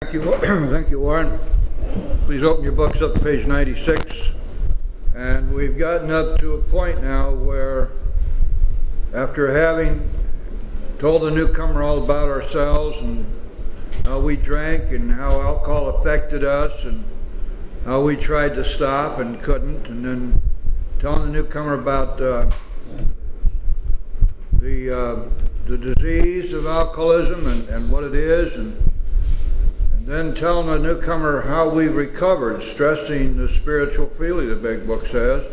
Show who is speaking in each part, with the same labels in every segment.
Speaker 1: Thank you, thank you, Warren. Please open your books up to page 96. And we've gotten up to a point now where, after having told the newcomer all about ourselves and how we drank and how alcohol affected us and how we tried to stop and couldn't, and then telling the newcomer about the disease of alcoholism and what it is, and then telling the newcomer how we recovered, stressing the spiritual freely, the big book says.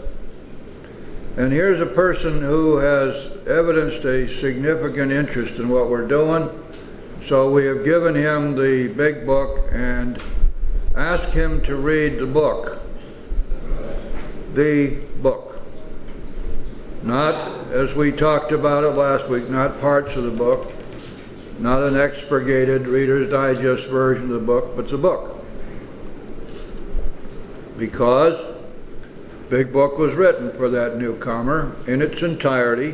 Speaker 1: And here's a person who has evidenced a significant interest in what we're doing, so we have given him the big book and asked him to read the book. The book. Not, as we talked about it last week, not parts of the book, not an expurgated Reader's Digest version of the book, but the book. Because Big Book was written for that newcomer in its entirety.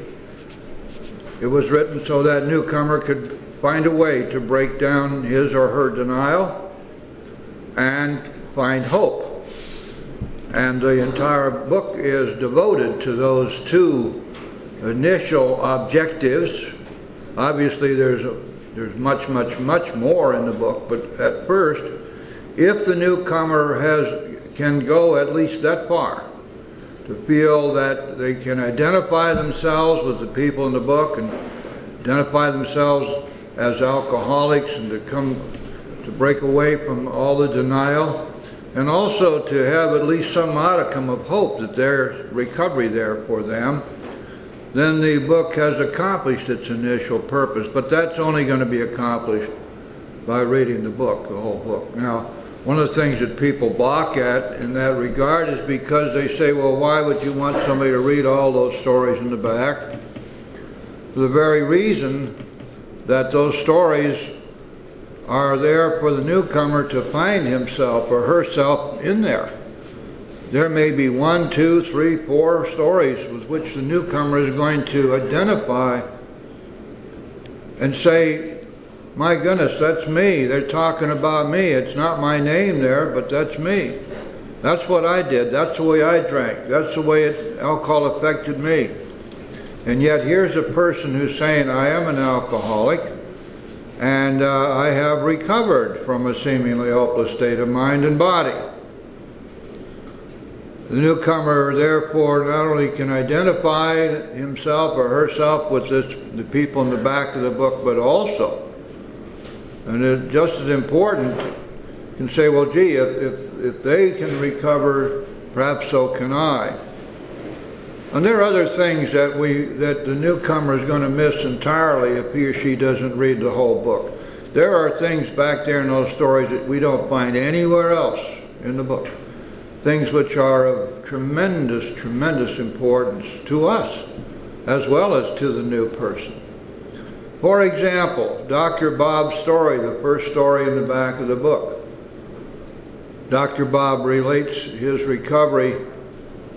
Speaker 1: It was written so that newcomer could find a way to break down his or her denial and find hope. And the entire book is devoted to those two initial objectives. Obviously there's much more in the book, but at first, if the newcomer can go at least that far to feel that they can identify themselves with the people in the book and identify themselves as alcoholics and to break away from all the denial, and also to have at least some modicum of hope that there's recovery there for them, then the book has accomplished its initial purpose. But that's only going to be accomplished by reading the book, the whole book. Now, one of the things that people balk at in that regard is because they say, well, why would you want somebody to read all those stories in the back? For the very reason that those stories are there for the newcomer to find himself or herself in there. There may be 1, 2, 3, 4 stories with which the newcomer is going to identify and say, my goodness, that's me. They're talking about me. It's not my name there, but that's me. That's what I did. That's the way I drank. That's the way alcohol affected me. And yet here's a person who's saying, I am an alcoholic, and I have recovered from a seemingly hopeless state of mind and body. The newcomer, therefore, not only can identify himself or herself with the people in the back of the book, but also, and it's just as important, can say, well, gee, if they can recover, perhaps so can I. And there are other things that the newcomer is going to miss entirely if he or she doesn't read the whole book. There are things back there in those stories that we don't find anywhere else in the book. Things which are of tremendous importance to us, as well as to the new person. For example, Dr. Bob's story, the first story in the back of the book. Dr. Bob relates his recovery,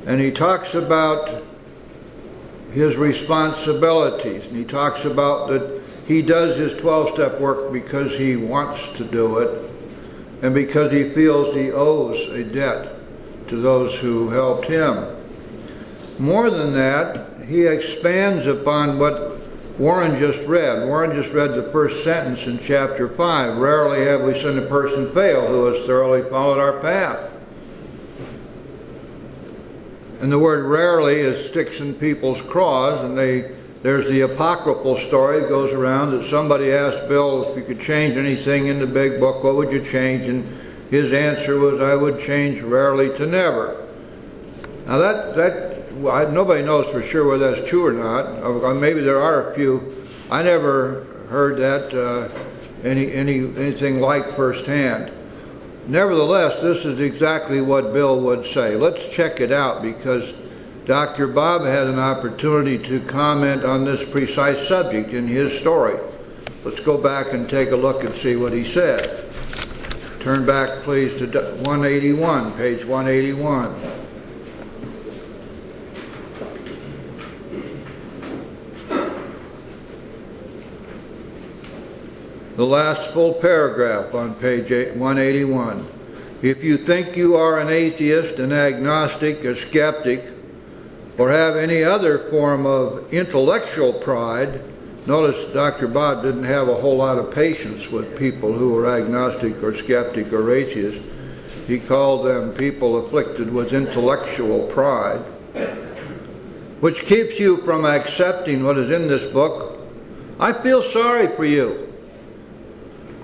Speaker 1: and he talks about his responsibilities, and he talks about that he does his 12-step work because he wants to do it, and because he feels he owes a debt to those who helped him. More than that, he expands upon what Warren just read. Warren just read the first sentence in chapter 5. Rarely have we seen a person fail who has thoroughly followed our path. And the word rarely sticks in people's craws, and there's the apocryphal story that goes around that somebody asked Bill if you could change anything in the big book, what would you change? And his answer was, I would change rarely to never. Now nobody knows for sure whether that's true or not. Maybe there are a few. I never heard that anything like firsthand. Nevertheless, this is exactly what Bill would say. Let's check it out, because Dr. Bob had an opportunity to comment on this precise subject in his story. Let's go back and take a look and see what he said. Turn back, please, to 181, page 181. the last full paragraph on page 181. If you think you are an atheist, an agnostic, a skeptic, or have any other form of intellectual pride, notice Dr. Bob didn't have a whole lot of patience with people who were agnostic or skeptic or atheist. He called them people afflicted with intellectual pride, which keeps you from accepting what is in this book. I feel sorry for you.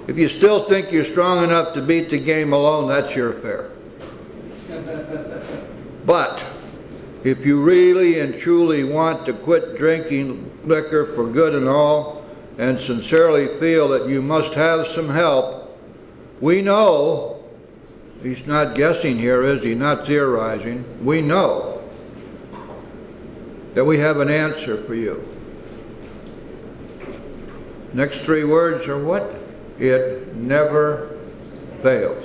Speaker 1: If you still think you're strong enough to beat the game alone, that's your affair. But if you really and truly want to quit drinking liquor for good and all, and sincerely feel that you must have some help, we know, he's not guessing here, is he? Not theorizing. We know that we have an answer for you. Next three words are what? It never fails.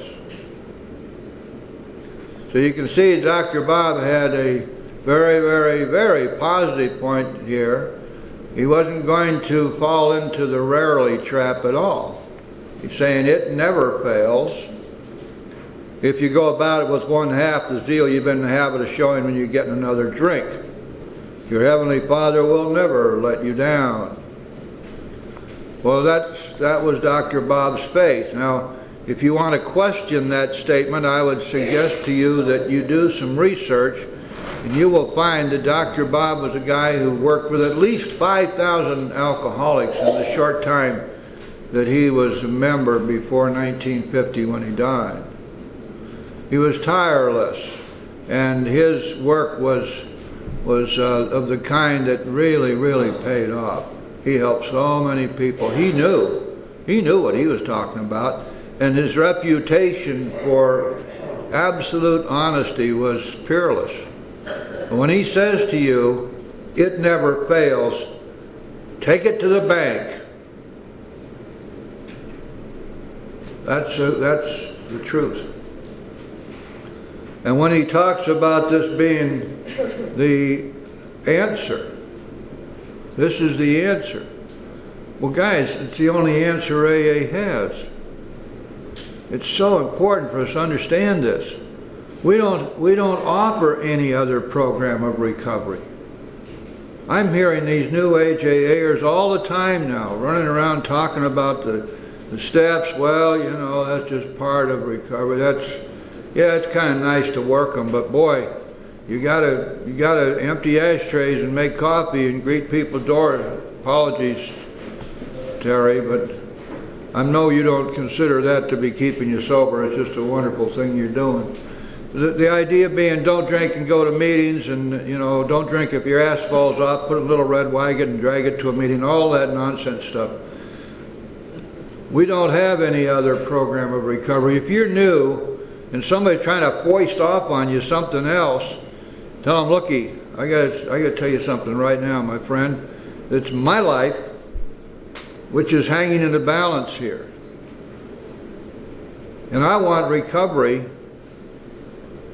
Speaker 1: So you can see Dr. Bob had a very, very, very positive point here. He wasn't going to fall into the rarely trap at all. He's saying it never fails. If you go about it with one half the zeal you've been in the habit of showing when you get another drink. Your Heavenly Father will never let you down. Well, that was Dr. Bob's faith. Now, if you want to question that statement, I would suggest to you that you do some research, and you will find that Dr. Bob was a guy who worked with at least 5,000 alcoholics in the short time that he was a member before 1950 when he died. He was tireless, and his work was of the kind that really, really paid off. He helped so many people. He knew what he was talking about, and his reputation for absolute honesty was peerless. When he says to you, it never fails, take it to the bank. That's the truth. And when he talks about this being the answer, this is the answer. Well, guys, it's the only answer AA has. It's so important for us to understand this. We don't offer any other program of recovery. I'm hearing these new age AAers all the time now, running around talking about the steps. Well, you know, that's just part of recovery. Yeah, it's kind of nice to work them, but boy, you gotta empty ashtrays and make coffee and greet people's doors. Apologies, Terry, but I know you don't consider that to be keeping you sober. It's just a wonderful thing you're doing. The idea being, don't drink and go to meetings, and you know, don't drink if your ass falls off. Put a little red wagon and drag it to a meeting. All that nonsense stuff. We don't have any other program of recovery. If you're new and somebody's trying to foist off on you something else, tell them, looky, I gotta tell you something right now, my friend. It's my life which is hanging in the balance here. And I want recovery.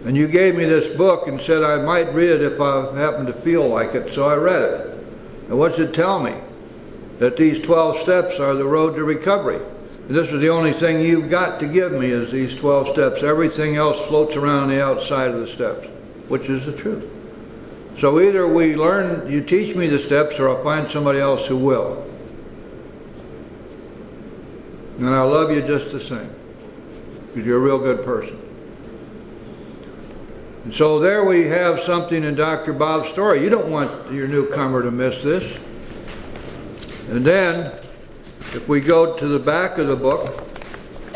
Speaker 1: And you gave me this book and said I might read it if I happen to feel like it, so I read it. And what's it tell me? That these 12 steps are the road to recovery. This is the only thing you've got to give me, is these 12 steps. Everything else floats around the outside of the steps, which is the truth. So either we learn, you teach me the steps, or I'll find somebody else who will. And I love you just the same, because you're a real good person. And so there we have something in Dr. Bob's story. You don't want your newcomer to miss this. And then, if we go to the back of the book,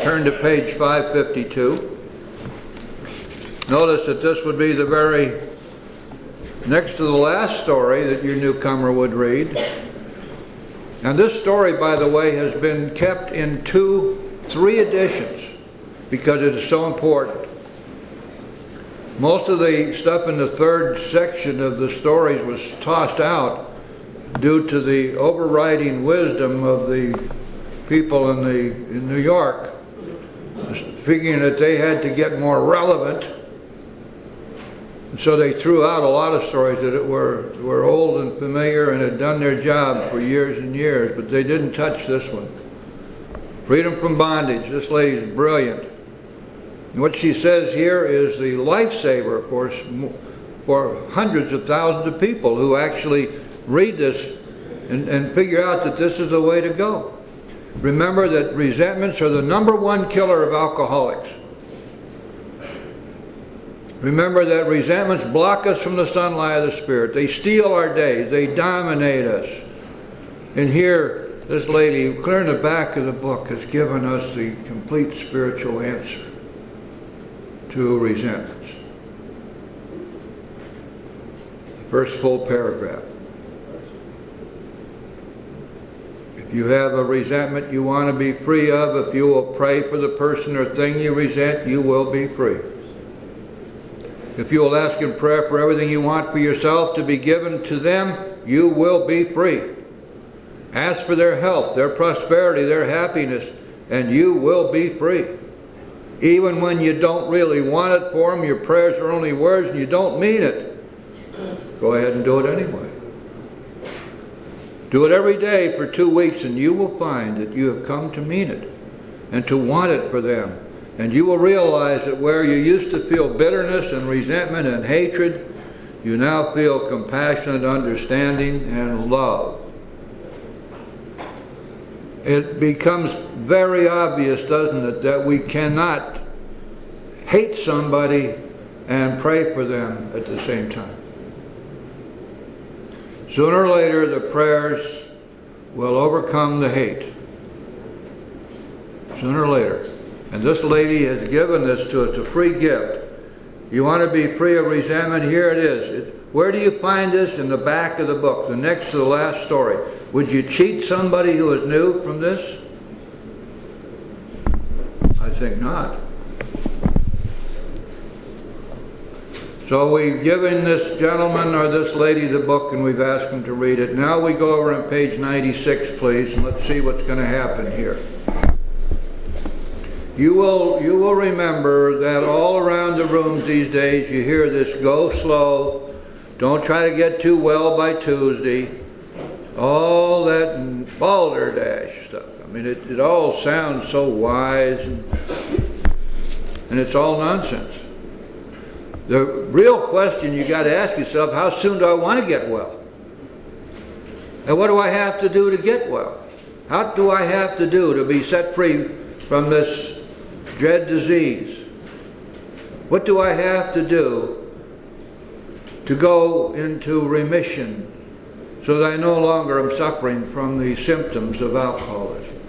Speaker 1: turn to page 552. Notice that this would be the very next to the last story that your newcomer would read. And this story, by the way, has been kept in 3 editions because it is so important. Most of the stuff in the 3rd section of the stories was tossed out due to the overriding wisdom of the people in New York, figuring that they had to get more relevant. And so they threw out a lot of stories that were old and familiar and had done their job for years and years, but they didn't touch this one. Freedom from bondage. This lady's brilliant. And what she says here is the lifesaver, of course, for hundreds of thousands of people who actually read this and figure out that this is the way to go. Remember that resentments are the #1 killer of alcoholics. Remember that resentments block us from the sunlight of the Spirit. They steal our days. They dominate us. And here, this lady, clear in the back of the book, has given us the complete spiritual answer to resentments. The first full paragraph. If you have a resentment you want to be free of, if you will pray for the person or thing you resent, you will be free. If you will ask in prayer for everything you want for yourself to be given to them, you will be free. Ask for their health, their prosperity, their happiness, and you will be free. Even when you don't really want it for them, your prayers are only words and you don't mean it, go ahead and do it anyway. Do it every day for 2 weeks and you will find that you have come to mean it and to want it for them. And you will realize that where you used to feel bitterness and resentment and hatred, you now feel compassionate understanding and love. It becomes very obvious, doesn't it, that we cannot hate somebody and pray for them at the same time. Sooner or later, the prayers will overcome the hate. Sooner or later. And this lady has given this to us, a free gift. You want to be free of resentment? Here it is. Where do you find this? In the back of the book, the next to the last story. Would you cheat somebody who is new from this? I think not. So we've given this gentleman or this lady the book and we've asked him to read it. Now we go over on page 96, please, and let's see what's going to happen here. You will remember that all around the rooms these days you hear this: go slow, don't try to get too well by Tuesday, all that balderdash stuff. I mean, it all sounds so wise and it's all nonsense. The real question you got to ask yourself: how soon do I want to get well? And what do I have to do to get well? How do I have to do to be set free from this dread disease? What do I have to do to go into remission so that I no longer am suffering from the symptoms of alcoholism?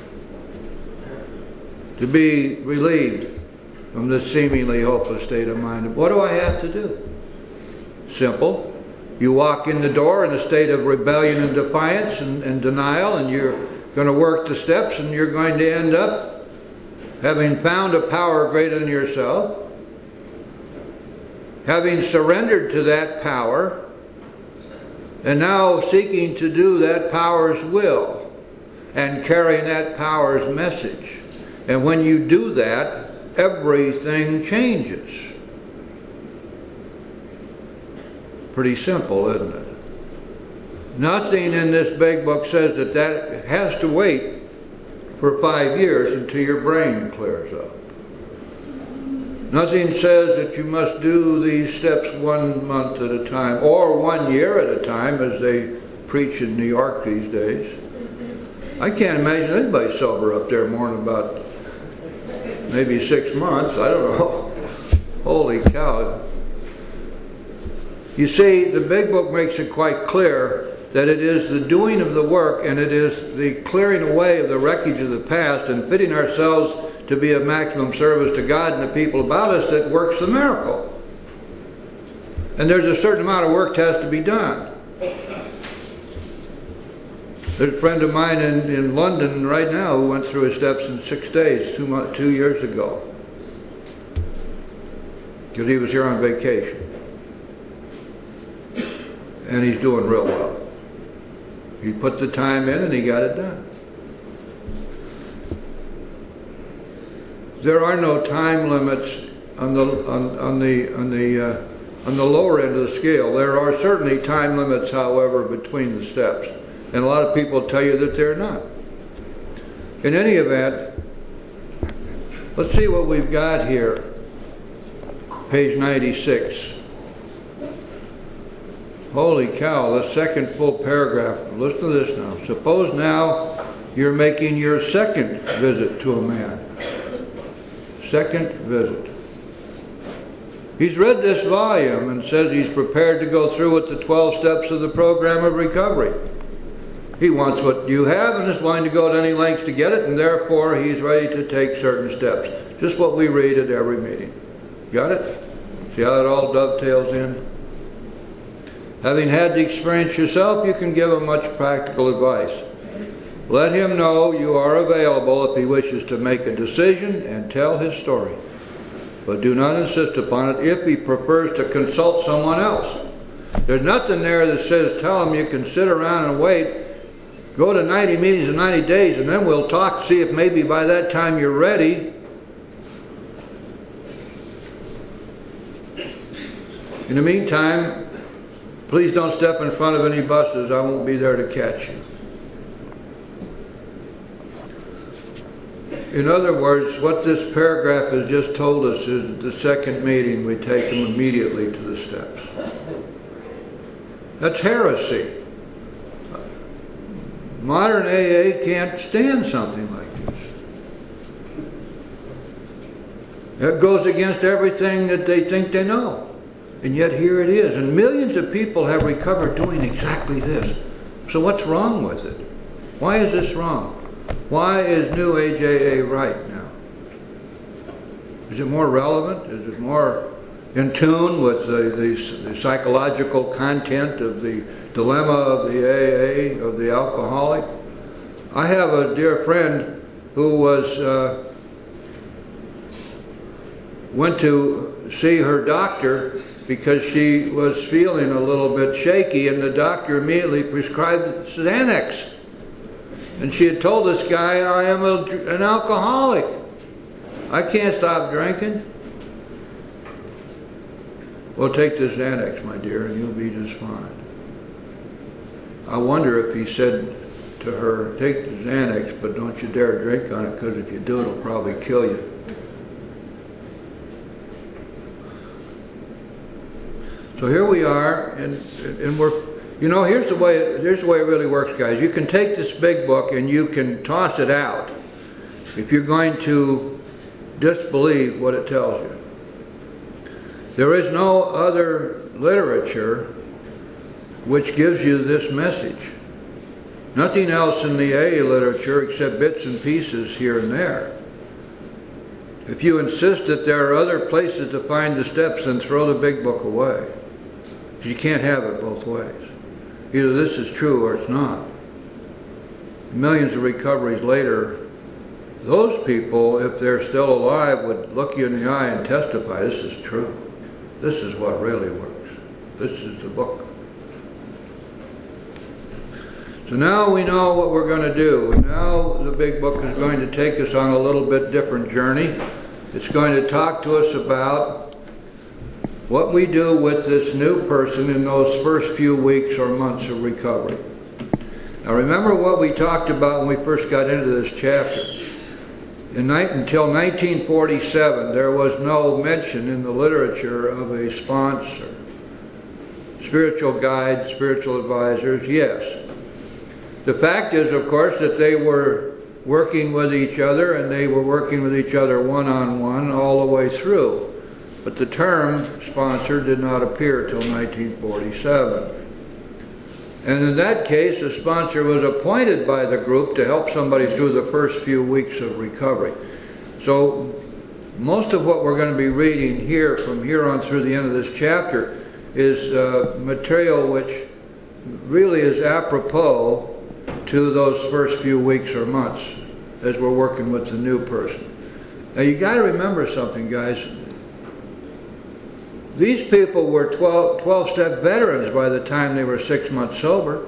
Speaker 1: To be relieved from this seemingly hopeless state of mind. What do I have to do? Simple. You walk in the door in a state of rebellion and defiance and denial, and you're going to work the steps, and you're going to end up having found a power greater than yourself, having surrendered to that power, and now seeking to do that power's will and carrying that power's message. And when you do that, everything changes. Pretty simple, isn't it? Nothing in this big book says that that has to wait for 5 years until your brain clears up. Nothing says that you must do these steps 1 month at a time or 1 year at a time, as they preach in New York these days. I can't imagine anybody sober up there more than about maybe 6 months. I don't know. Holy cow. You see, the big book makes it quite clear that it is the doing of the work and it is the clearing away of the wreckage of the past and fitting ourselves to be of maximum service to God and the people about us that works the miracle. And there's a certain amount of work that has to be done. There's a friend of mine in London right now who went through his steps in 6 days, 2 years ago. Because he was here on vacation. And he's doing real well. He put the time in and he got it done. There are no time limits on the lower end of the scale. There are certainly time limits, however, between the steps. And a lot of people tell you that they're not. In any event, Let's see what we've got here. Page 96. Holy cow, the second full paragraph. Listen to this now. Suppose now you're making your second visit to a man. Second visit. He's read this volume and says he's prepared to go through with the 12 steps of the program of recovery. He wants what you have and is willing to go to any lengths to get it, and therefore he's ready to take certain steps. Just what we read at every meeting. Got it? See how it all dovetails in? Having had the experience yourself, you can give him much practical advice. Let him know you are available if he wishes to make a decision and tell his story. But do not insist upon it if he prefers to consult someone else. There's nothing there that says tell him you can sit around and wait, go to 90 meetings in 90 days, and then we'll talk, see if maybe by that time you're ready. In the meantime, please don't step in front of any buses. I won't be there to catch you. In other words, what this paragraph has just told us is the second meeting we take them immediately to the steps. That's heresy. Modern AA can't stand something like this. It goes against everything that they think they know. And yet here it is. And millions of people have recovered doing exactly this. So what's wrong with it? Why is this wrong? Why is New Age AA right now? Is it more relevant? Is it more in tune with the psychological content of the dilemma of the AA, of the alcoholic? I have a dear friend who went to see her doctor because she was feeling a little bit shaky, and the doctor immediately prescribed Xanax. And she had told this guy, I am an alcoholic. I can't stop drinking. Well, take this Xanax, my dear, and you'll be just fine. I wonder if he said to her, take the Xanax, but don't you dare drink on it, because if you do, it'll probably kill you. So here we are, and we're, you know, here's the way it really works, guys. You can take this big book and you can toss it out if you're going to disbelieve what it tells you. There is no other literature which gives you this message. Nothing else in the AA literature except bits and pieces here and there. If you insist that there are other places to find the steps, then throw the big book away. You can't have it both ways. Either this is true or it's not. Millions of recoveries later, those people, if they're still alive, would look you in the eye and testify, this is true. This is what really works. This is the book. So now we know what we're going to do. Now the big book is going to take us on a little bit different journey. It's going to talk to us about what we do with this new person in those first few weeks or months of recovery. Now remember what we talked about when we first got into this chapter. Until 1947, there was no mention in the literature of a sponsor. Spiritual guides, spiritual advisors, yes. The fact is, of course, that they were working with each other, and they were working with each other one-on-one all the way through. But the term sponsor did not appear till 1947. And in that case, the sponsor was appointed by the group to help somebody through the first few weeks of recovery. So most of what we're going to be reading here, from here on through the end of this chapter, is material which really is apropos to those first few weeks or months as we're working with the new person. Now you got to remember something, guys. These people were 12-step veterans by the time they were 6 months sober.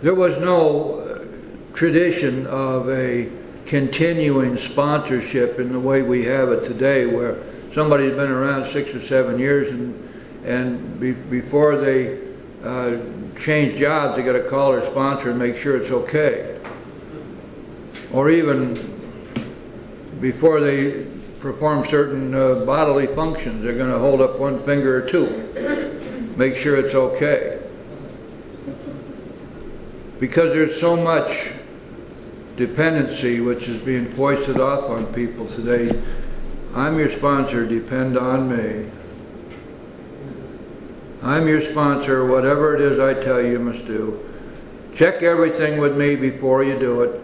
Speaker 1: There was no tradition of a continuing sponsorship in the way we have it today, where somebody's been around 6 or 7 years and before they change jobs, they got to call their sponsor and make sure it's okay. or even before they perform certain bodily functions, they're going to hold up one finger or two, make sure it's okay. Because there's so much dependency which is being foisted off on people today. I'm your sponsor, depend on me. I'm your sponsor, whatever it is I tell you, you must do. Check everything with me before you do it.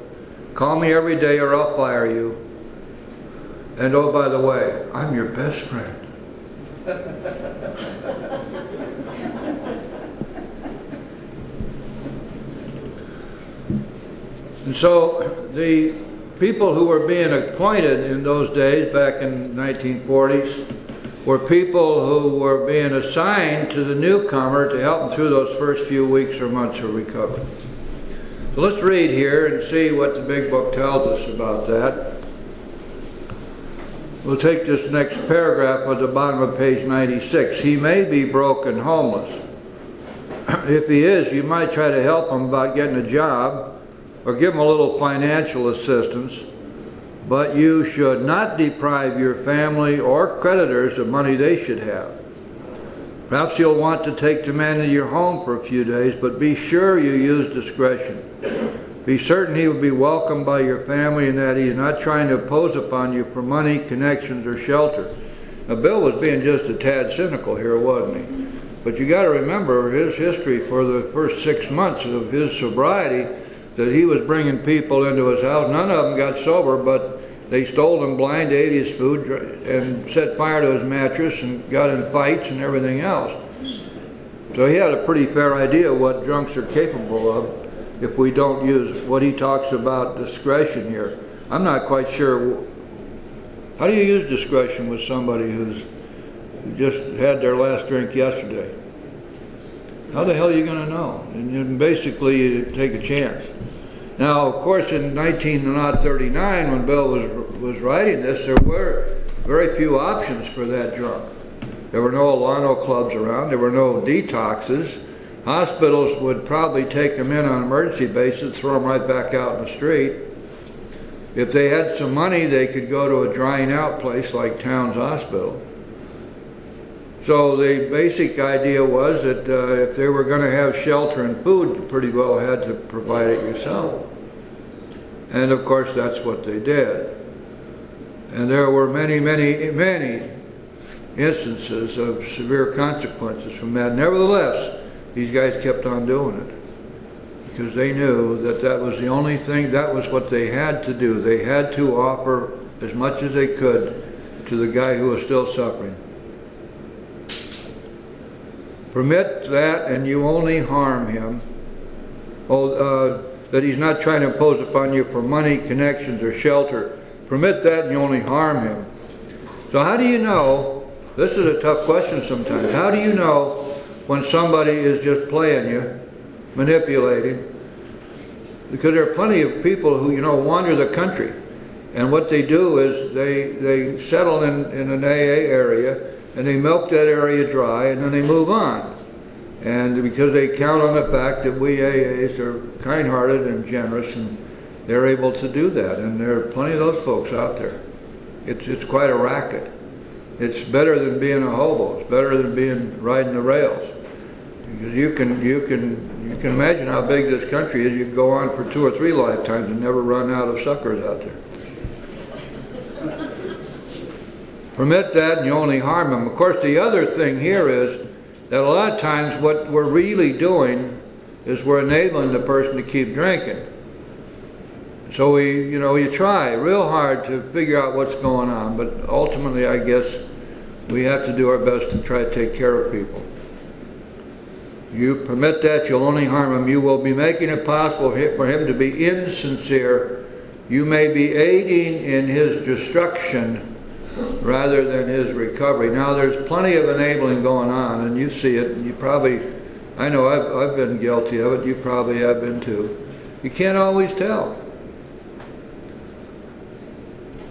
Speaker 1: Call me every day or I'll fire you. And oh, by the way, I'm your best friend. And so the people who were being appointed in those days, back in the 1940s, were people who were being assigned to the newcomer to help them through those first few weeks or months of recovery. So let's read here and see what the big book tells us about that. We'll take this next paragraph at the bottom of page 96. He may be broke and homeless. If he is, you might try to help him about getting a job or give him a little financial assistance, but you should not deprive your family or creditors of money they should have. Perhaps you'll want to take the man into your home for a few days, but be sure you use discretion. Be certain he will be welcomed by your family and that he is not trying to impose upon you for money, connections, or shelter. Now, Bill was being just a tad cynical here, wasn't he? But you got to remember his history for the first 6 months of his sobriety, that he was bringing people into his house. None of them got sober, but they stole him blind, ate his food, and set fire to his mattress and got in fights and everything else. So he had a pretty fair idea what drunks are capable of if we don't use what he talks about discretion here. I'm not quite sure. How do you use discretion with somebody who just had their last drink yesterday? How the hell are you going to know? And basically, you take a chance. Now, of course, in 1939, when Bill was writing this, there were very few options for that drunk. There were no Alano clubs around. There were no detoxes. Hospitals would probably take them in on an emergency basis, throw them right back out in the street. If they had some money, they could go to a drying out place like Towns Hospital. So the basic idea was that if they were going to have shelter and food, you pretty well had to provide it yourself. And of course that's what they did. And there were many, many, many instances of severe consequences from that. Nevertheless, these guys kept on doing it because they knew that that was the only thing, that was what they had to do. They had to offer as much as they could to the guy who was still suffering. Permit that and you only harm him. That he's not trying to impose upon you for money, connections, or shelter. Permit that and you only harm him. So how do you know, this is a tough question sometimes, how do you know when somebody is just playing you, manipulating? Because there are plenty of people who, wander the country. And what they do is they settle in an AA area, and they milk that area dry, and then they move on. And because they count on the fact that we AAs are kind-hearted and generous, and they're able to do that. And there are plenty of those folks out there. It's quite a racket. It's better than being a hobo. It's better than being riding the rails. Because you can imagine how big this country is. You can go on for 2 or 3 lifetimes and never run out of suckers out there. Permit that and you only harm them. Of course, the other thing here is that a lot of times what we're really doing is we're enabling the person to keep drinking. So you try real hard to figure out what's going on, but ultimately I guess we have to do our best to try to take care of people. You permit that, you'll only harm him. You will be making it possible for him to be insincere. You may be aiding in his destruction rather than his recovery. Now there's plenty of enabling going on, and you see it, and you probably, I know I've been guilty of it, you probably have been too. You can't always tell.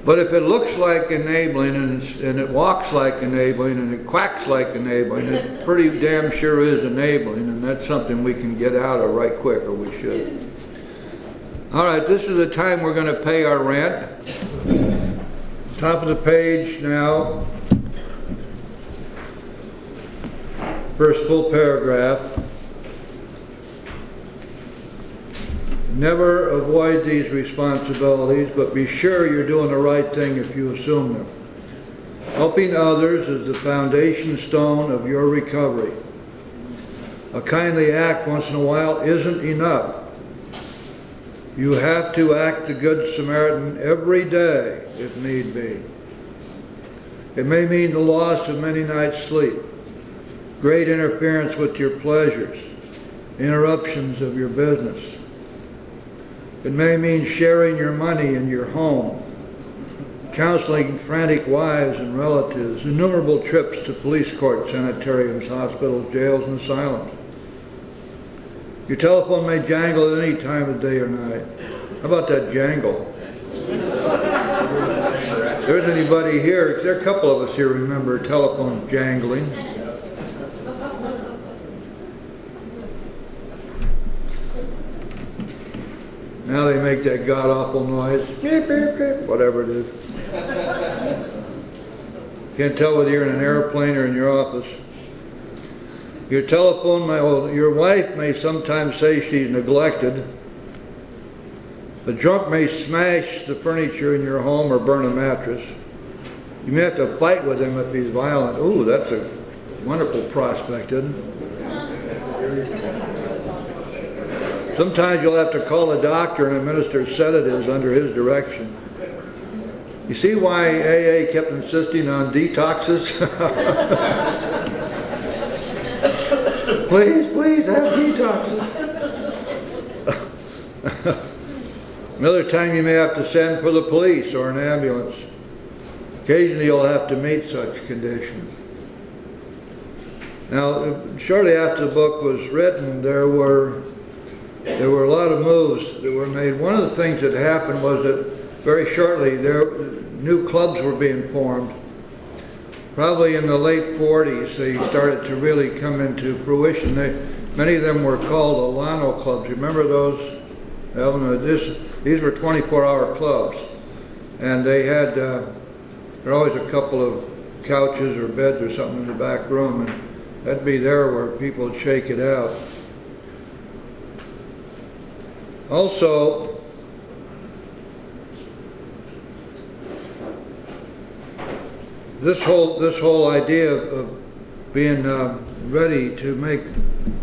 Speaker 1: But if it looks like enabling, and it walks like enabling, and it quacks like enabling, it pretty damn sure is enabling, and that's something we can get out of right quick, or we should. All right, this is the time we're going to pay our rent. Top of the page now. First full paragraph. Never avoid these responsibilities, but be sure you're doing the right thing if you assume them. Helping others is the foundation stone of your recovery. A kindly act once in a while isn't enough. You have to act the Good Samaritan every day, if need be. It may mean the loss of many nights' sleep, great interference with your pleasures, interruptions of your business. It may mean sharing your money in your home, counseling frantic wives and relatives, innumerable trips to police courts, sanitariums, hospitals, jails, and asylums. Your telephone may jangle at any time of day or night. How about that jangle? If there's anybody here, there are a couple of us here remember telephones jangling. Now they make that god-awful noise, beep, beep, beep, whatever it is. Can't tell whether you're in an airplane or in your office. Your telephone, your wife may sometimes say she's neglected. The drunk may smash the furniture in your home or burn a mattress. You may have to fight with him if he's violent. Ooh, that's a wonderful prospect, isn't it? Sometimes you'll have to call a doctor and administer sedatives under his direction. You see why AA kept insisting on detoxes? Please, please have detoxes. Another time you may have to send for the police or an ambulance. Occasionally you'll have to meet such conditions. Now, shortly after the book was written, there were a lot of moves that were made. One of the things that happened was that very shortly new clubs were being formed. Probably in the late 40s, they started to really come into fruition. Many of them were called Alano clubs. You remember those? These were 24-hour clubs. And they had, there were always a couple of couches or beds or something in the back room. And that'd be there where people would shake it out. Also, this whole idea of being ready to make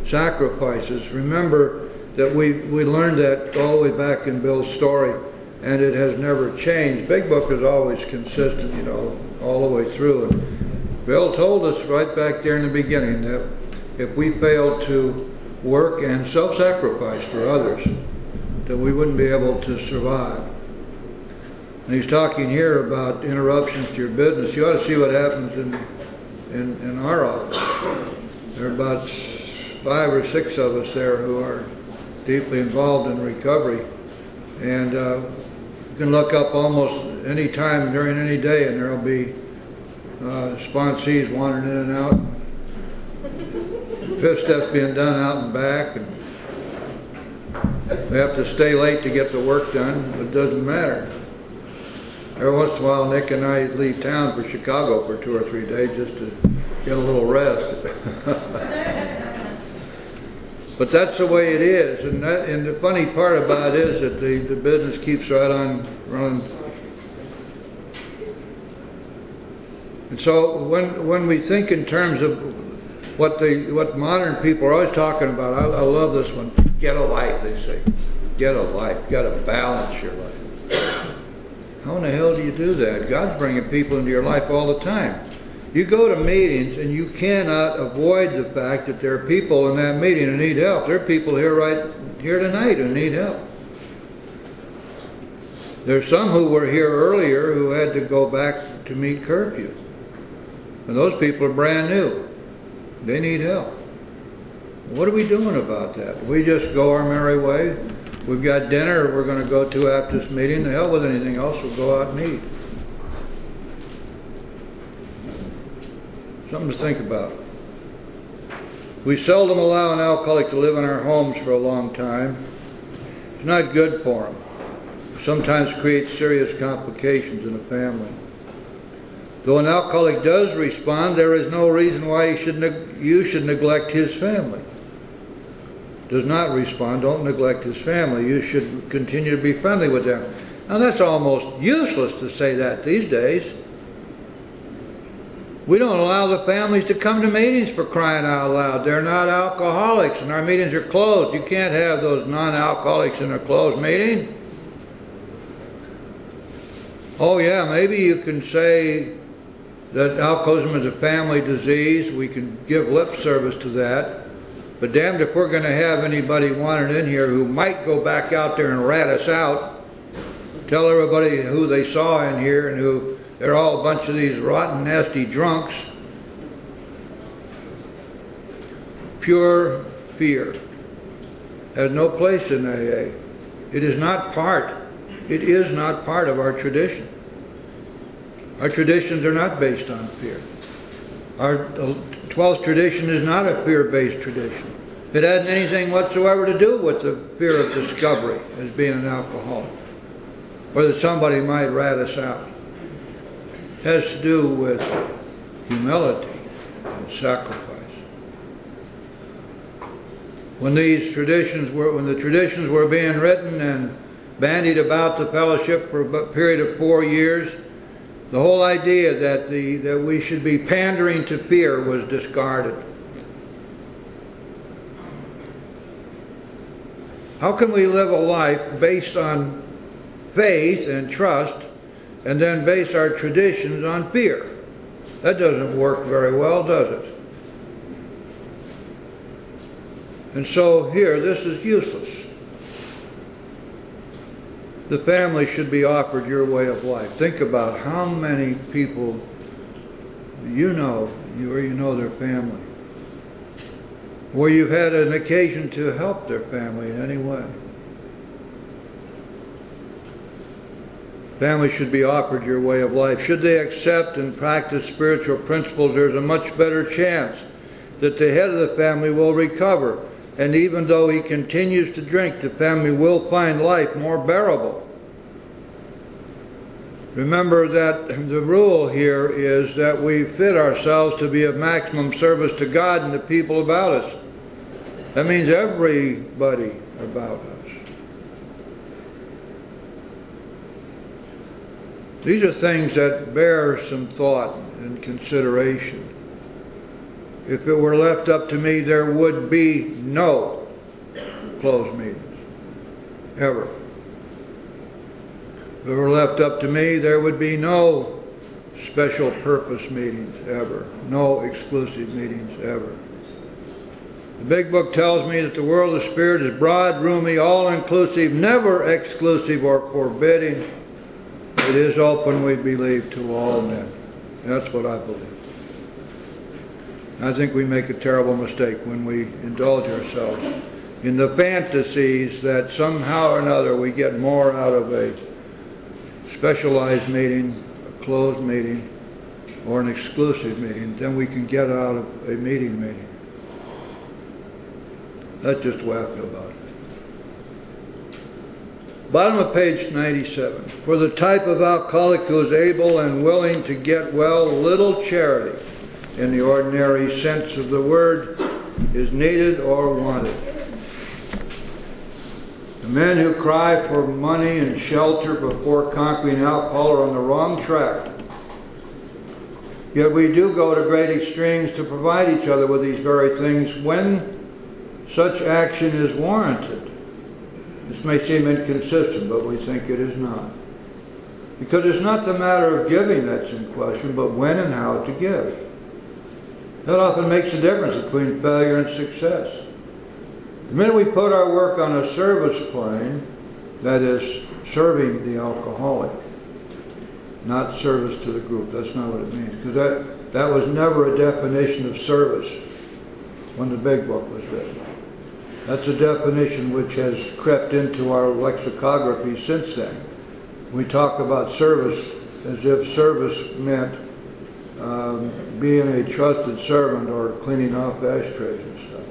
Speaker 1: sacrifices. Remember that we learned that all the way back in Bill's story, and it has never changed. Big Book is always consistent, you know, all the way through. And Bill told us right back there in the beginning that if we failed to work and self-sacrifice for others, that we wouldn't be able to survive. And he's talking here about interruptions to your business. You ought to see what happens in our office. There are about 5 or 6 of us there who are deeply involved in recovery. And you can look up almost any time during any day and there'll be sponsees wandering in and out. Fifth steps being done out and back. And we have to stay late to get the work done, but it doesn't matter. Every once in a while, Nick and I leave town for Chicago for 2 or 3 days just to get a little rest. But that's the way it is, and the funny part about it is that the business keeps right on running. And so when we think in terms of what modern people are always talking about, I love this one. Get a life, they say. Get a life. You got to balance your life. How in the hell do you do that? God's bringing people into your life all the time. You go to meetings and you cannot avoid the fact that there are people in that meeting who need help. There are people here right here tonight who need help. There's some who were here earlier who had to go back to meet curfew. And those people are brand new. They need help. What are we doing about that? We just go our merry way. We've got dinner we're going to go to after this meeting. The hell with anything else, we'll go out and eat. Something to think about. We seldom allow an alcoholic to live in our homes for a long time. It's not good for them. Sometimes creates serious complications in a family. Though an alcoholic does respond, there is no reason why you should neglect his family. Does not respond, don't neglect his family. You should continue to be friendly with them. Now that's almost useless to say that these days. We don't allow the families to come to meetings, for crying out loud. They're not alcoholics and our meetings are closed. You can't have those non-alcoholics in a closed meeting. Oh yeah, maybe you can say that alcoholism is a family disease. We can give lip service to that. But damned if we're going to have anybody wanted in here who might go back out there and rat us out, tell everybody who they saw in here and who they're all a bunch of these rotten, nasty drunks. Pure fear has no place in AA. It is not part of our tradition. Our traditions are not based on fear. Our 12th tradition is not a fear-based tradition. It had anything whatsoever to do with the fear of discovery as being an alcoholic, or that somebody might rat us out. It has to do with humility and sacrifice. When the traditions were being written and bandied about the fellowship for a period of 4 years, the whole idea that we should be pandering to fear was discarded. How can we live a life based on faith and trust and then base our traditions on fear? That doesn't work very well, does it? And so here, this is useless. The family should be offered your way of life. Think about how many people you know, or you know their family, where you've had an occasion to help their family in any way. Families should be offered your way of life. Should they accept and practice spiritual principles, there's a much better chance that the head of the family will recover. And even though he continues to drink, the family will find life more bearable. Remember that the rule here is that we fit ourselves to be of maximum service to God and the people about us. That means everybody about us. These are things that bear some thought and consideration. If it were left up to me, there would be no closed meetings, ever. If it were left up to me, there would be no special purpose meetings, ever. No exclusive meetings, ever. The Big Book tells me that the world of spirit is broad, roomy, all-inclusive, never exclusive or forbidding. It is open, we believe, to all men. That's what I believe. I think we make a terrible mistake when we indulge ourselves in the fantasies that somehow or another we get more out of a specialized meeting, a closed meeting, or an exclusive meeting than we can get out of a meeting. That's just the way I feel about it. Bottom of page 97. For the type of alcoholic who is able and willing to get well, little charity, in the ordinary sense of the word, is needed or wanted. The men who cry for money and shelter before conquering alcohol are on the wrong track. Yet we do go to great extremes to provide each other with these very things when such action is warranted. This may seem inconsistent, but we think it is not. Because it's not the matter of giving that's in question, but when and how to give. That often makes a difference between failure and success. The minute we put our work on a service plane, that is, serving the alcoholic, not service to the group, that's not what it means. Because that was never a definition of service when the Big Book was written. That's a definition which has crept into our lexicography since then. We talk about service as if service meant being a trusted servant or cleaning off ashtrays and stuff.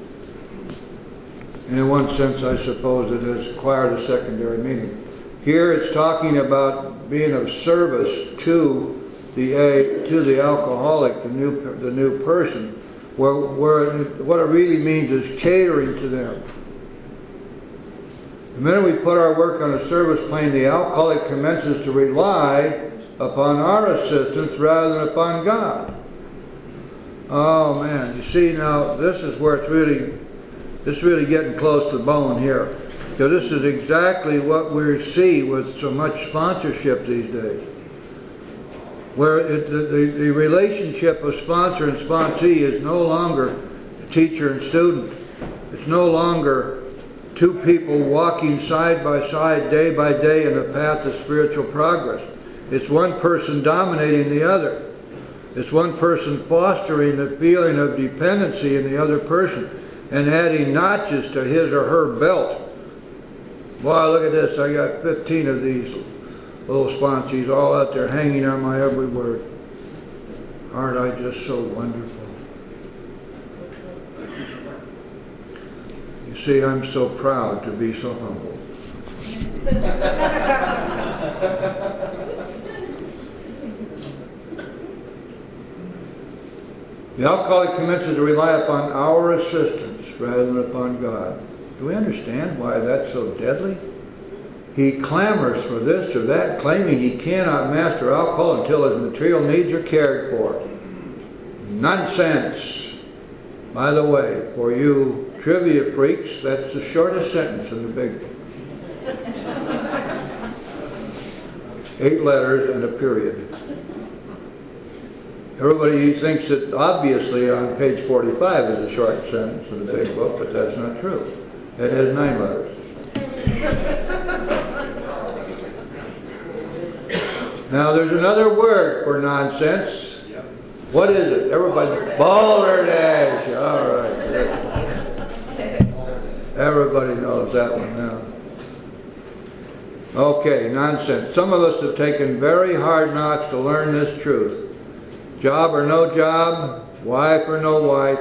Speaker 1: And in one sense, I suppose it has acquired a secondary meaning. Here it's talking about being of service to the alcoholic, the new person, where what it really means is catering to them. The minute we put our work on a service plane, the alcoholic commences to rely upon our assistance rather than upon God. Oh man, you see now, this is where it's really getting close to the bone here. Because this is exactly what we see with so much sponsorship these days. Where the relationship of sponsor and sponsee is no longer teacher and student. It's no longer two people walking side by side, day by day in a path of spiritual progress. It's one person dominating the other. It's one person fostering the feeling of dependency in the other person and adding notches to his or her belt. Wow, look at this. I got 15 of these little sponsees all out there hanging on my every word. Aren't I just so wonderful? You see, I'm so proud to be so humble. The alcoholic commences to rely upon our assistance rather than upon God. Do we understand why that's so deadly? He clamors for this or that, claiming he cannot master alcohol until his material needs are cared for. Nonsense! By the way, for you trivia freaks, that's the shortest sentence in the big 8 letters and a period. Everybody thinks that obviously on page 45 is a short sentence in the big book, but that's not true. It has 9 letters. Now there's another word for nonsense. What is it? Everybody, balderdash. All right. Everybody knows that one now. Okay, nonsense. Some of us have taken very hard knocks to learn this truth. Job or no job, wife or no wife,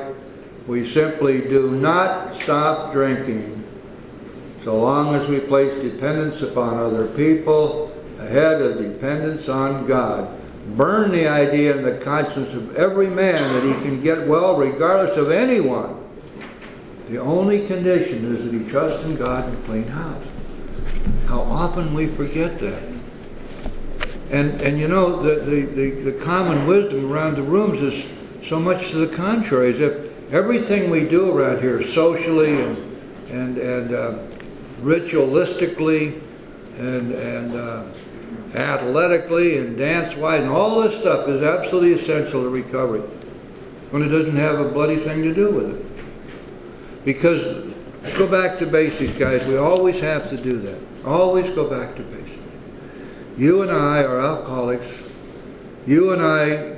Speaker 1: we simply do not stop drinking so long as we place dependence upon other people ahead of dependence on God. Burn the idea in the conscience of every man that he can get well regardless of anyone. The only condition is that he trusts in God and a clean house. How often we forget that. And you know, the common wisdom around the rooms is so much to the contrary, as if everything we do around here socially and ritualistically and athletically and dance-wise and all this stuff is absolutely essential to recovery when it doesn't have a bloody thing to do with it. Because, let's go back to basics, guys. We always have to do that. Always go back to basics. You and I are alcoholics. You and I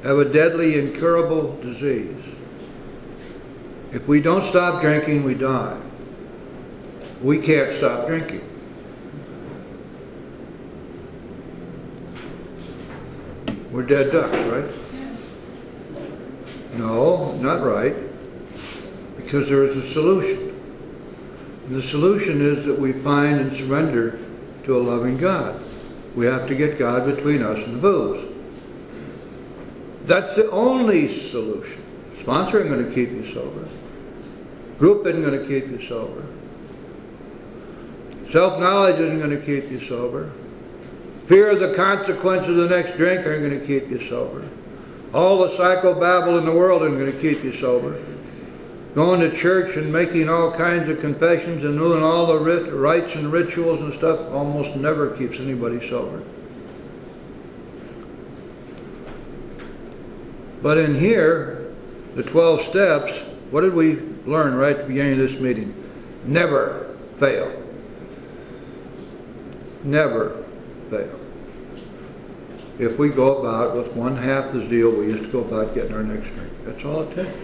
Speaker 1: have a deadly, incurable disease. If we don't stop drinking, we die. We can't stop drinking. We're dead ducks, right? No, not right. Because there is a solution. And the solution is that we find and surrender to a loving God. We have to get God between us and the booze. That's the only solution. Sponsor isn't going to keep you sober. Group isn't going to keep you sober. Self-knowledge isn't going to keep you sober. Fear of the consequences of the next drink aren't going to keep you sober. All the psychobabble in the world isn't going to keep you sober. Going to church and making all kinds of confessions and doing all the rites and rituals and stuff almost never keeps anybody sober. But in here, the 12 steps, what did we learn right at the beginning of this meeting? Never fail. Never fail. If we go about with 1/2 the zeal we used to go about getting our next drink. That's all it takes.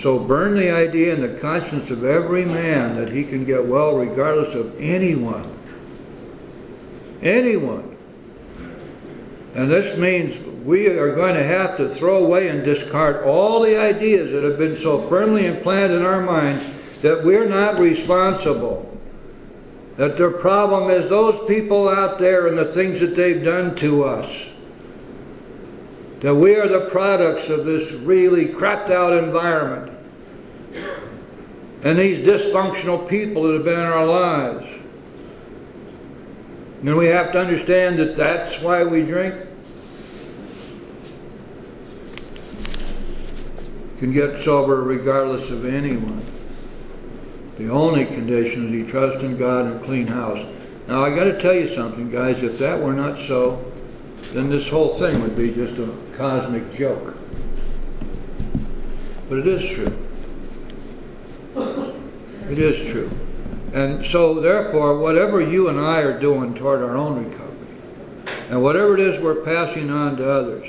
Speaker 1: So burn the idea in the conscience of every man that he can get well regardless of anyone. Anyone. And this means we are going to have to throw away and discard all the ideas that have been so firmly implanted in our minds that we're not responsible. That their problem is those people out there and the things that they've done to us. That we are the products of this really crapped out environment. And these dysfunctional people that have been in our lives. And we have to understand that that's why we drink. You can get sober regardless of anyone. The only condition is you trust in God and a clean house. Now I got to tell you something, guys. If that were not so, then this whole thing would be just a cosmic joke. But it is true. It is true. And so therefore, whatever you and I are doing toward our own recovery, and whatever it is we're passing on to others,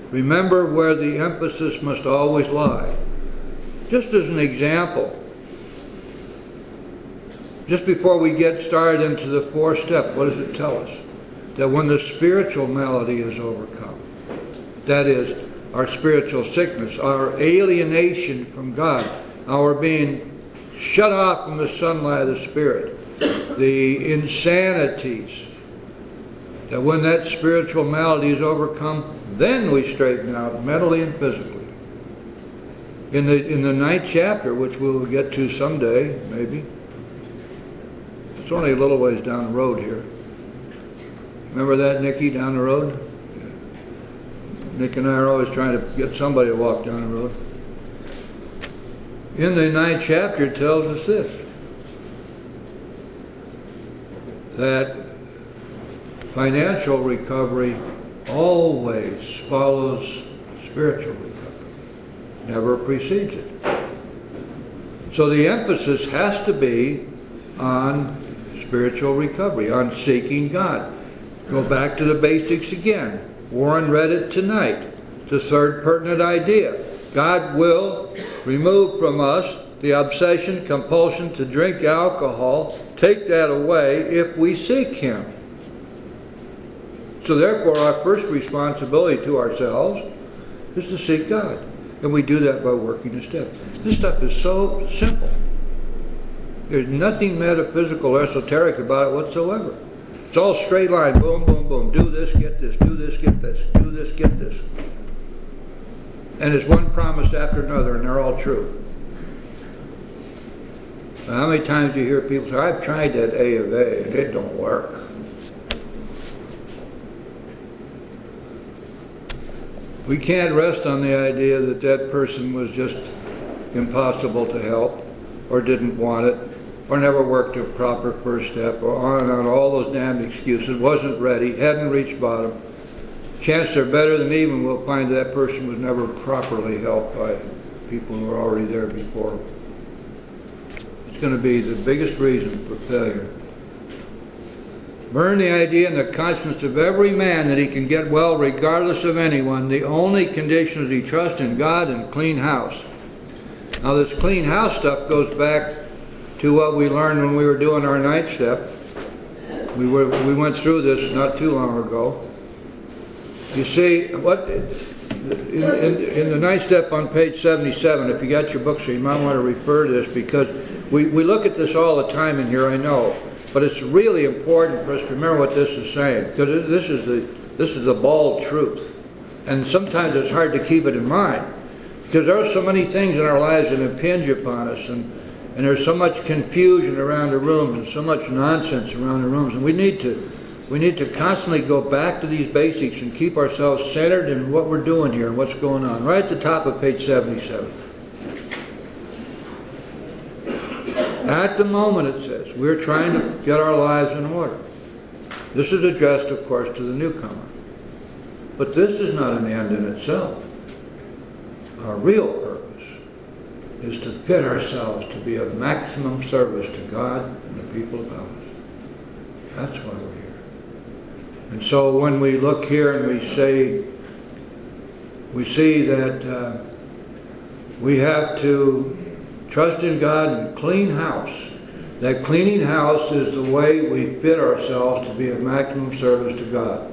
Speaker 1: remember where the emphasis must always lie. Just as an example, just before we get started into the fourth step, what does it tell us? That when the spiritual malady is overcome, that is, our spiritual sickness, our alienation from God, our being shut off from the sunlight of the Spirit, the insanities, that when that spiritual malady is overcome, then we straighten out mentally and physically. In the 9th chapter, which we'll get to someday, maybe, it's only a little ways down the road here. Remember that, Nikki, down the road? Nick and I are always trying to get somebody to walk down the road. In the 9th chapter, it tells us this, that financial recovery always follows spiritual recovery, never precedes it. So the emphasis has to be on spiritual recovery, on seeking God. Go back to the basics again. Warren read it tonight. It's a third pertinent idea. God will remove from us the obsession, compulsion to drink alcohol, take that away if we seek Him. So therefore our first responsibility to ourselves is to seek God. And we do that by working the steps. This stuff is so simple. There's nothing metaphysical or esoteric about it whatsoever. It's all straight line, boom, boom, boom. Do this, get this, do this, get this, do this, get this. And it's one promise after another, and they're all true. Now, how many times do you hear people say, I've tried that A of A, and it don't work. We can't rest on the idea that that person was just impossible to help, or didn't want it, or never worked a proper first step, or on and on, all those damn excuses, wasn't ready, hadn't reached bottom. Chances are better than even we'll find that person was never properly helped by people who were already there before. It's going to be the biggest reason for failure. Burn the idea in the conscience of every man that he can get well regardless of anyone. The only condition is he trusts in God and clean house. Now this clean house stuff goes back to what we learned when we were doing our 9th step. We went through this not too long ago. You see, what in the 9th step on page 77, if you got your book, so you might want to refer to this, because we look at this all the time in here, I know, but it's really important for us to remember what this is saying, because this is the bald truth, and sometimes it's hard to keep it in mind, because there are so many things in our lives that impinge upon us, and there's so much confusion around the rooms, and so much nonsense around the rooms, and we need to constantly go back to these basics and keep ourselves centered in what we're doing here and what's going on. Right at the top of page 77. At the moment, it says, we're trying to get our lives in order. This is addressed, of course, to the newcomer. But this is not an end in itself. Our real purpose is to fit ourselves to be of maximum service to God and the people about us. That's why we're here. And so when we look here and we see that we have to trust in God and clean house. That cleaning house is the way we fit ourselves to be of maximum service to God.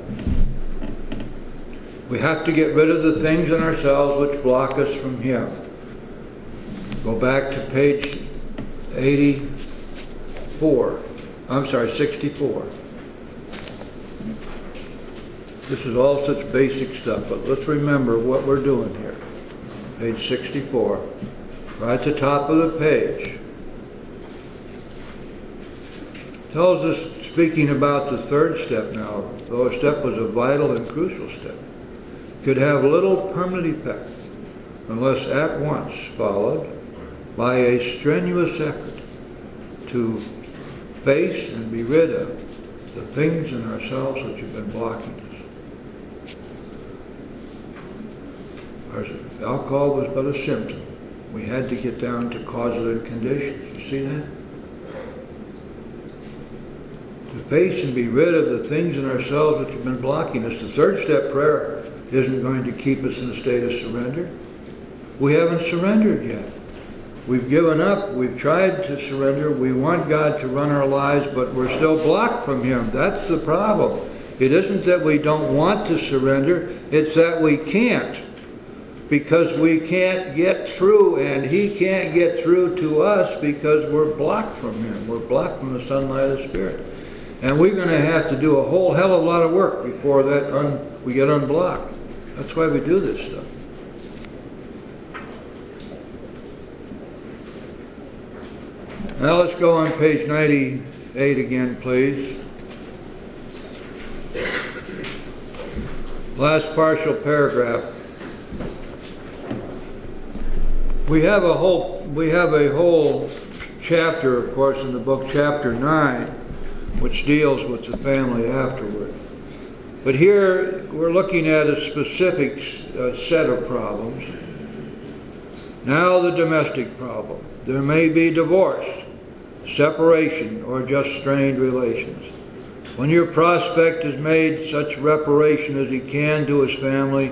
Speaker 1: We have to get rid of the things in ourselves which block us from Him. Go back to page 84. I'm sorry, 64. This is all such basic stuff, but let's remember what we're doing here. Page 64, right at the top of the page. Tells us, speaking about the third step now, though a step was a vital and crucial step, could have little permanent effect unless at once followed by a strenuous effort to face and be rid of the things in ourselves which have been blocking us. Alcohol was but a symptom. We had to get down to causes and conditions. You see that? To face and be rid of the things in ourselves which have been blocking us. The third step prayer isn't going to keep us in a state of surrender. We haven't surrendered yet. We've given up. We've tried to surrender. We want God to run our lives, but we're still blocked from Him. That's the problem. It isn't that we don't want to surrender. It's that we can't. Because we can't get through, and He can't get through to us because we're blocked from Him. We're blocked from the sunlight of the Spirit. And we're going to have to do a whole hell of a lot of work before that we get unblocked. That's why we do this stuff. Now let's go on page 98 again, please. Last partial paragraph. We have a whole chapter, of course, in the book, chapter 9, which deals with the family afterward. But here we're looking at a specific set of problems. Now the domestic problem. There may be divorce, separation, or just strained relations. When your prospect has made such reparation as he can to his family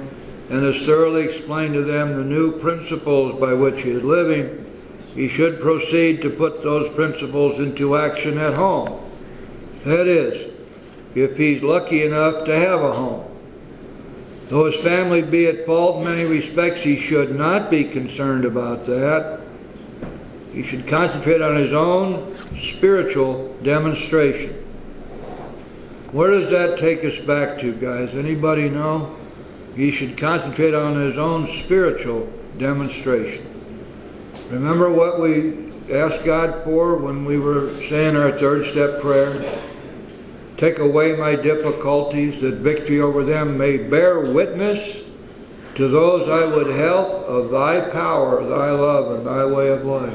Speaker 1: and has thoroughly explained to them the new principles by which he is living, he should proceed to put those principles into action at home. That is, if he's lucky enough to have a home. Though his family be at fault in many respects, he should not be concerned about that. He should concentrate on his own spiritual demonstration. Where does that take us back to, guys? Anybody know? He should concentrate on his own spiritual demonstration. Remember what we asked God for when we were saying our third step prayer? Take away my difficulties, that victory over them may bear witness to those I would help of thy power, thy love, and thy way of life.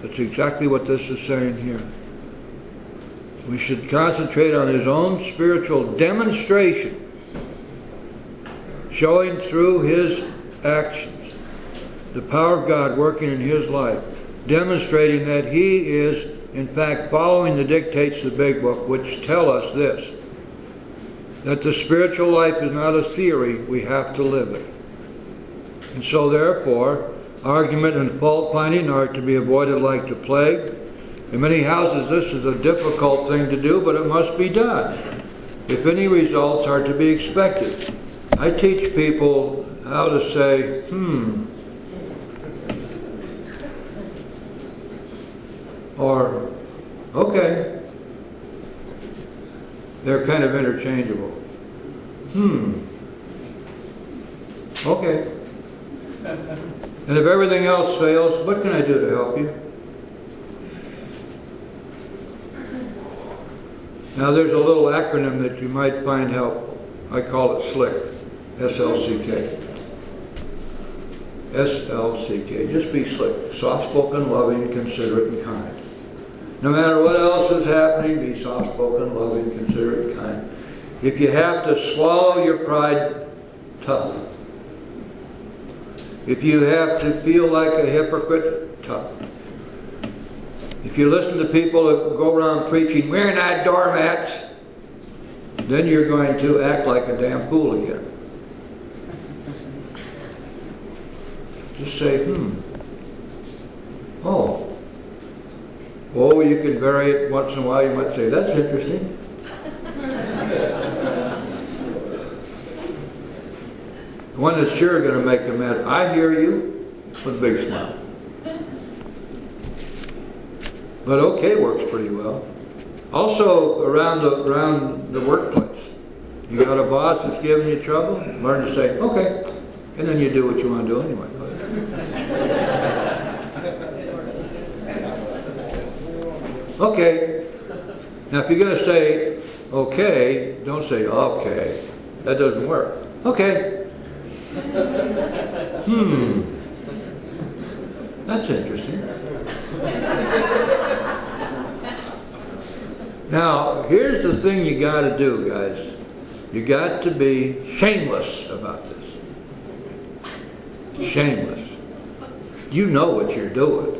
Speaker 1: That's exactly what this is saying here. We should concentrate on his own spiritual demonstration, showing through his actions the power of God working in his life, demonstrating that he is in fact following the dictates of the Big Book, which tell us this, that the spiritual life is not a theory, we have to live it. And so therefore, argument and fault finding are to be avoided like the plague. In many houses this is a difficult thing to do, but it must be done if any results are to be expected. I teach people how to say, or, okay. They're kind of interchangeable. Okay. And if everything else fails, what can I do to help you? Now there's a little acronym that you might find helpful. I call it SLCK. S-L-C-K. S-L-C-K. Just be slick. Soft-spoken, loving, considerate, and kind. No matter what else is happening, be soft-spoken, loving, considerate, and kind. If you have to swallow your pride, tough. If you have to feel like a hypocrite, tough. If you listen to people that go around preaching, we're not doormats, then you're going to act like a damn fool again. Just say, oh, you can vary it once in a while. You might say, that's interesting. The one that's sure going to make them mad, I hear you, with a big smile. But okay works pretty well. Also, around the workplace, you got a boss that's giving you trouble, learn to say, okay, and then you do what you want to do anyway. Okay. Now, if you're going to say, okay, don't say, okay. That doesn't work. Okay. That's interesting. Now, here's the thing you got to do, guys. You got to be shameless about this. Shameless. You know what you're doing.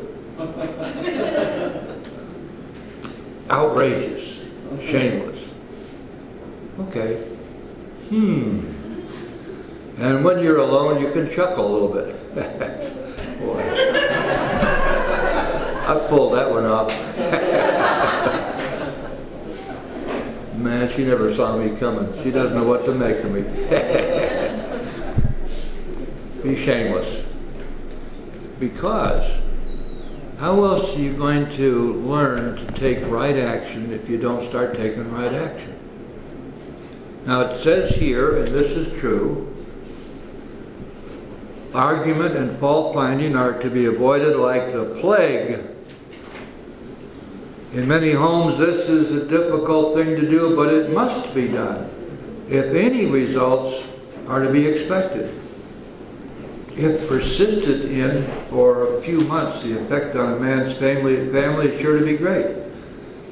Speaker 1: Outrageous. Shameless. Okay. And when you're alone, you can chuckle a little bit. Boy. I pulled that one off. Man, she never saw me coming. She doesn't know what to make of me. Be shameless. Because how else are you going to learn to take right action if you don't start taking right action? Now it says here, and this is true, argument and fault finding are to be avoided like the plague. In many homes this is a difficult thing to do, but it must be done if any results are to be expected. If persisted in for a few months, the effect on a man's family is sure to be great.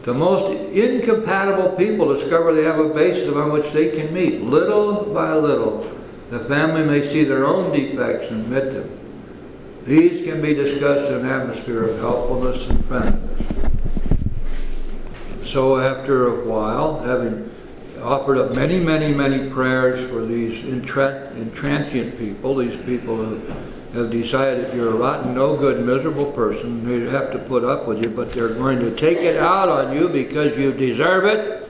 Speaker 1: The most incompatible people discover they have a basis upon which they can meet. Little by little, the family may see their own defects and admit them. These can be discussed in an atmosphere of helpfulness and friendliness. So after a while, having offered up many, many, many prayers for these intransient people, these people who have decided you're a rotten, no good, miserable person, they have to put up with you, but they're going to take it out on you because you deserve it.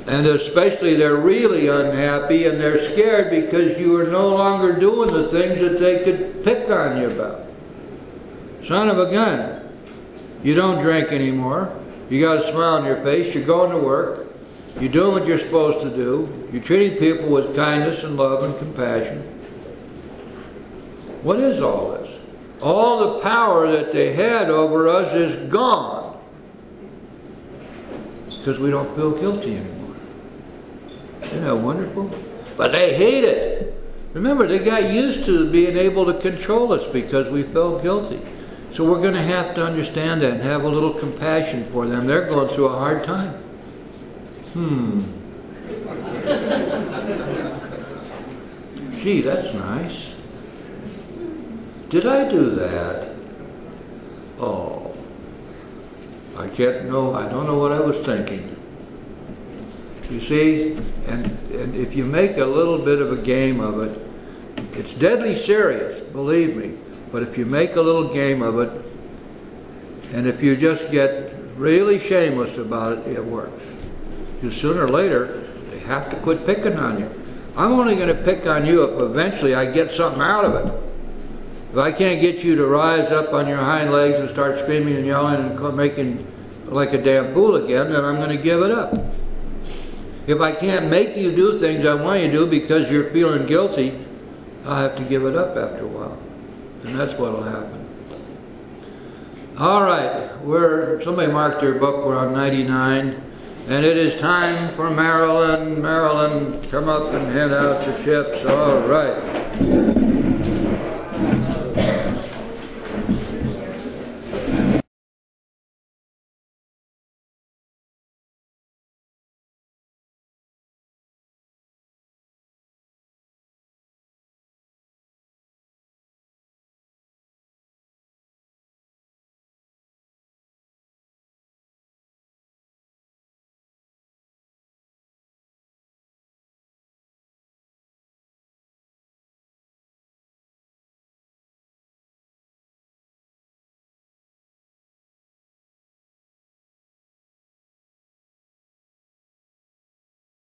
Speaker 1: And especially they're really unhappy and they're scared because you are no longer doing the things that they could pick on you about. Son of a gun. You don't drink anymore. You got a smile on your face. You're going to work. You're doing what you're supposed to do. You're treating people with kindness and love and compassion. What is all this? All the power that they had over us is gone. Because we don't feel guilty anymore. Isn't that wonderful? But they hate it. Remember, they got used to being able to control us because we felt guilty. So we're going to have to understand that and have a little compassion for them. They're going through a hard time. Gee, that's nice. Did I do that? Oh, I don't know what I was thinking. You see, and if you make a little bit of a game of it, it's deadly serious, believe me. But if you make a little game of it, and if you just get really shameless about it, it works. Because sooner or later, they have to quit picking on you. I'm only going to pick on you if eventually I get something out of it. If I can't get you to rise up on your hind legs and start screaming and yelling and making like a damn fool again, then I'm going to give it up. If I can't make you do things I want you to do because you're feeling guilty, I'll have to give it up after a while. And that's what will happen. All right, somebody marked their book, we're on 99. And it is time for Marilyn. Marilyn, come up and hand out the chips. All right.